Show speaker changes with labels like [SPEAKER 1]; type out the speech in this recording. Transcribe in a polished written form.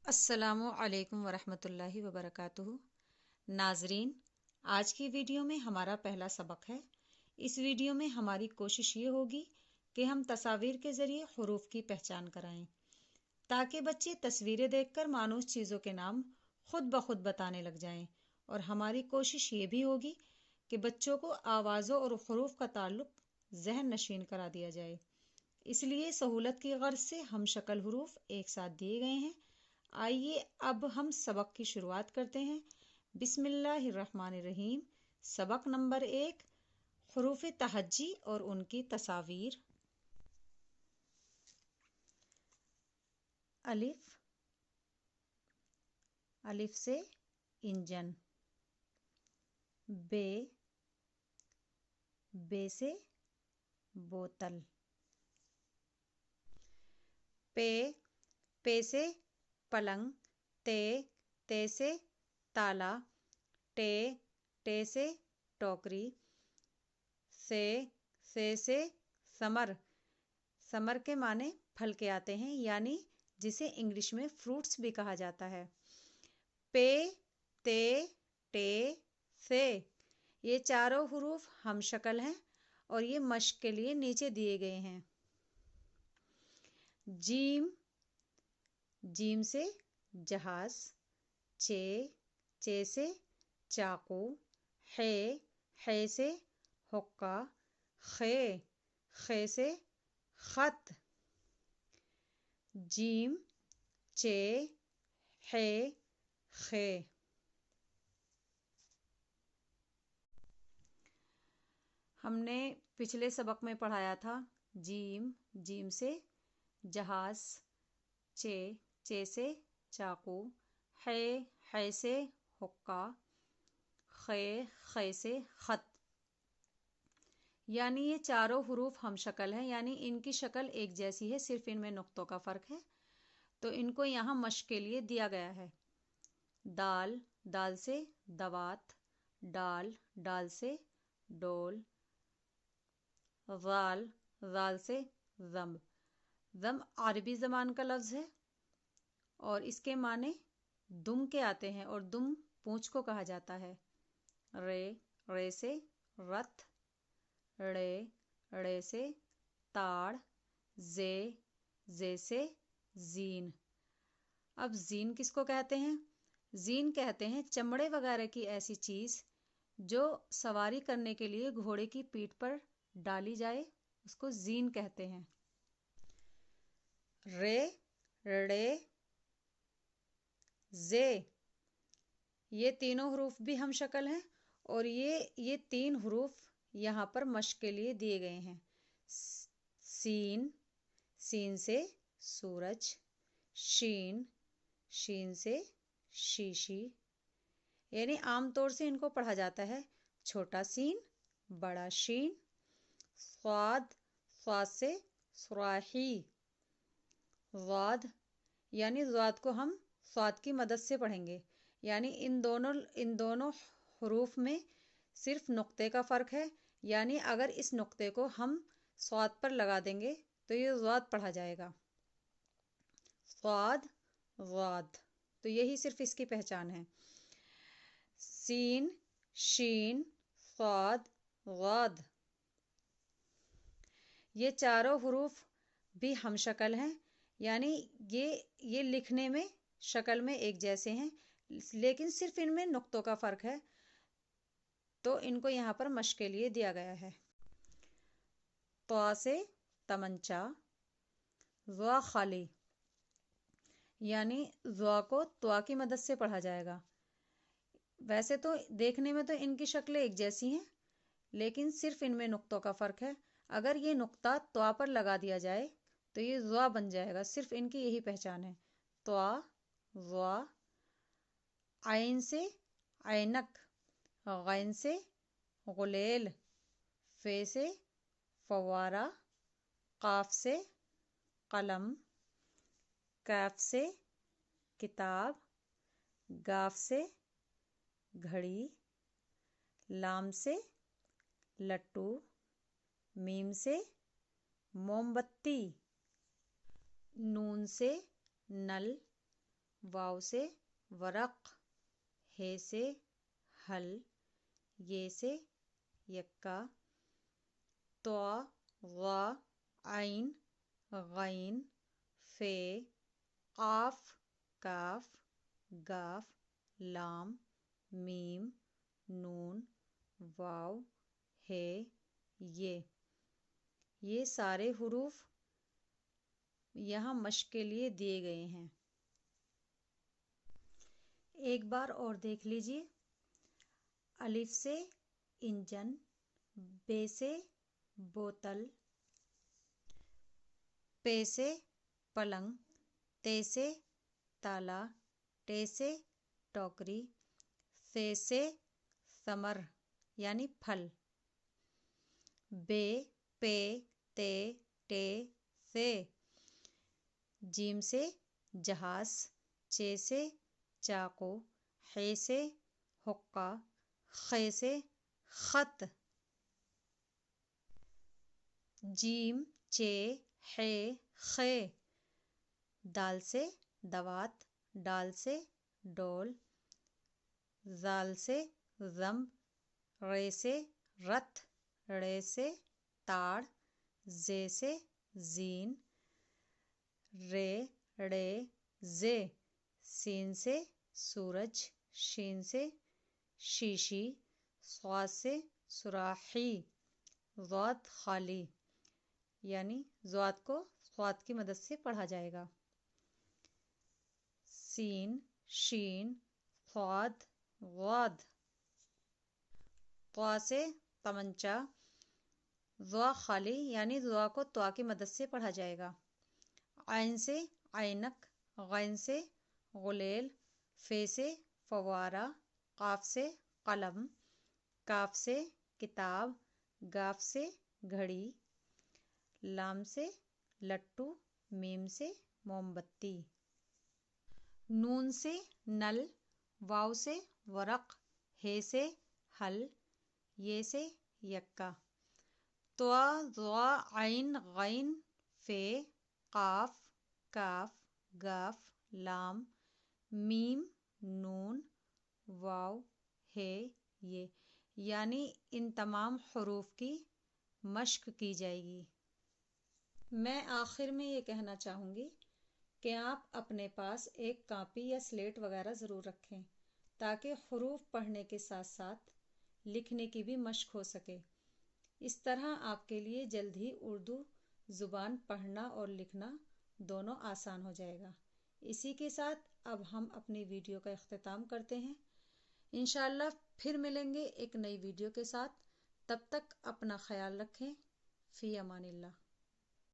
[SPEAKER 1] السلام علیکم ورحمۃ اللہ وبرکاتہ۔ ناظرین، آج کی ویڈیو میں ہمارا پہلا سبق ہے۔ اس ویڈیو میں ہماری کوشش یہ ہوگی کہ ہم تصاویر کے ذریعے حروف کی پہچان کرائیں تاکہ بچے تصویریں دیکھ کر مانوس چیزوں کے نام خود بخود بتانے لگ جائیں، اور ہماری کوشش یہ بھی ہوگی کہ بچوں کو آوازوں اور حروف کا تعلق ذہن نشین کرا دیا جائے۔ اس لیے سہولت کی غرض سے ہم شکل حروف ایک ساتھ دیے گئے ہیں۔ آئیے اب ہم سبق کی شروعات کرتے ہیں۔ بسم اللہ الرحمن الرحیم۔ سبق نمبر 1، حروف تہجی اور ان کی تصاویر۔ الف، الف سے انجن۔ بے، بے سے بوتل۔ پے، پے سے پلنگ۔ تے، تے سے تالا۔ ٹے، ٹے سے ٹوکری۔ سے ثمر۔ ثمر کے معنی پھل کے آتے ہیں، یعنی جسے انگلش میں فروٹس بھی کہا جاتا ہے۔ پے، تے، ٹے، سے، یہ چاروں حروف ہم شکل ہیں اور یہ مشق کے لیے نیچے دیے گئے ہیں۔ جیم، جیم سے جہاز۔ چے، چے سے چاقو۔ حے، حے سے حقہ۔ خے، خے سے خط۔ جیم، چے، حے، خے۔ ہم نے پچھلے سبق میں پڑھایا تھا جیم، جیم سے جہاز۔ چے، چے سے چاقو۔ حے، حے سے حقہ۔ خے، خے سے خط۔ یعنی یہ چاروں حروف ہم شکل ہیں، یعنی ان کی شکل ایک جیسی ہے، صرف ان میں نقطوں کا فرق ہے، تو ان کو یہاں مشق کے لیے دیا گیا ہے۔ دال، دال سے دوات۔ ڈال، ڈال سے ڈول۔ ذال، ذال سے ضم۔ ضم عربی زبان کا لفظ ہے اور اس کے معنی دم کے آتے ہیں، اور دم پونچھ کو کہا جاتا ہے۔ رے، رے سے رتھ۔ ڑے، ڑے سے تاڑ۔ زے، زے سے زین۔ اب زین کس کو کہتے ہیں؟ زین کہتے ہیں چمڑے وغیرہ کی ایسی چیز جو سواری کرنے کے لیے گھوڑے کی پیٹھ پر ڈالی جائے، اس کو زین کہتے ہیں۔ رے، ڑے، زے، یہ تینوں حروف بھی ہم شکل ہیں اور یہ تین حروف یہاں پر مشق کے لیے دیے گئے ہیں۔ سین، سین سے سورج۔ شین، شین سے شیشی، یعنی عام طور سے ان کو پڑھا جاتا ہے چھوٹا سین، بڑا شین۔ صاد، صاد سے صراحی۔ ضاد، یعنی ضاد کو ہم صاد کی مدد سے پڑھیں گے، یعنی ان دونوں حروف میں صرف نقطے کا فرق ہے، یعنی اگر اس نقطے کو ہم صاد پر لگا دیں گے تو یہ ضاد پڑھا جائے گا۔ صاد، ضاد، تو یہی صرف اس کی پہچان ہے۔ سین، شین، صاد، ضاد، یہ چاروں حروف بھی ہم شکل ہیں، یعنی یہ لکھنے میں شکل میں ایک جیسے ہیں، لیکن صرف ان میں نقطوں کا فرق ہے، تو ان کو یہاں پر مشق کے لیے دیا گیا ہے۔ طا سے تمنچا۔ ضا خالی، یعنی ضا کو طا کی مدد سے پڑھا جائے گا۔ ویسے تو دیکھنے میں تو ان کی شکلیں ایک جیسی ہیں، لیکن صرف ان میں نقطوں کا فرق ہے۔ اگر یہ نقطہ طا پر لگا دیا جائے تو یہ ضا بن جائے گا، صرف ان کی یہی پہچان ہے۔ طا، ضا۔ عین سے عینک۔ غین سے غلیل۔ فے سے فوارہ۔ قاف سے قلم۔ کاف سے کتاب۔ گاف سے گھڑی۔ لام سے لٹو۔ میم سے موم بتی۔ نون سے نل۔ واو سے ورق، ہے سے حل، یہ سے یکا، تو غا عین غین، فے قاف کاف، گاف لام میم نون واو ہے یہ سارے حروف یہاں مشق کے لیے دیے گئے ہیں۔ ایک بار اور دیکھ لیجیے۔ الف سے انجن، بے سے بوتل، پے سے پلنگ، تے سے تالا، ٹے سے ٹوکری، ثے سے ثمر یعنی پھل، بے پے تے ٹے سے، جیم سے جہاز، چے سے چاقو، ہے سے حقہ، خے سے خط، جیم چے ہے خے، دال سے دوات، ڈال سے ڈول، زال سے ضمب، رے سے رتھ، ڑے سے تاڑ، زے سے زین، رے ڑے زے، سین سے سورج، شین سے شیشی، صاد سے صراحی، ضاد خالی یعنی ضاد کو صاد کی مدد سے پڑھا جائے گا، سین شین صاد غاد، طا سے تمنچا، ضا خالی یعنی ضا کو طا کی مدد سے پڑھا جائے گا، عین سے عینک، غین سے غلیل، فے سے فوارہ، قاف سے قلم، کاف سے کتاب، گاف سے گھڑی، لام سے لٹو، میم سے موم بتی، نون سے نل، واو سے ورق، ہے سے حل، یہ سے یکا، طا ضا عین غین، فے قاف کاف، گاف لام میم نون واو ہے یہ یعنی ان تمام حروف کی مشق کی جائے گی۔ میں آخر میں یہ کہنا چاہوں گی کہ آپ اپنے پاس ایک کاپی یا سلیٹ وغیرہ ضرور رکھیں تاکہ حروف پڑھنے کے ساتھ ساتھ لکھنے کی بھی مشق ہو سکے۔ اس طرح آپ کے لیے جلد ہی اردو زبان پڑھنا اور لکھنا دونوں آسان ہو جائے گا۔ اسی کے ساتھ اب ہم اپنی ویڈیو کا اختتام کرتے ہیں۔ انشاءاللہ پھر ملیں گے ایک نئی ویڈیو کے ساتھ، تب تک اپنا خیال رکھیں۔ فی امان اللہ۔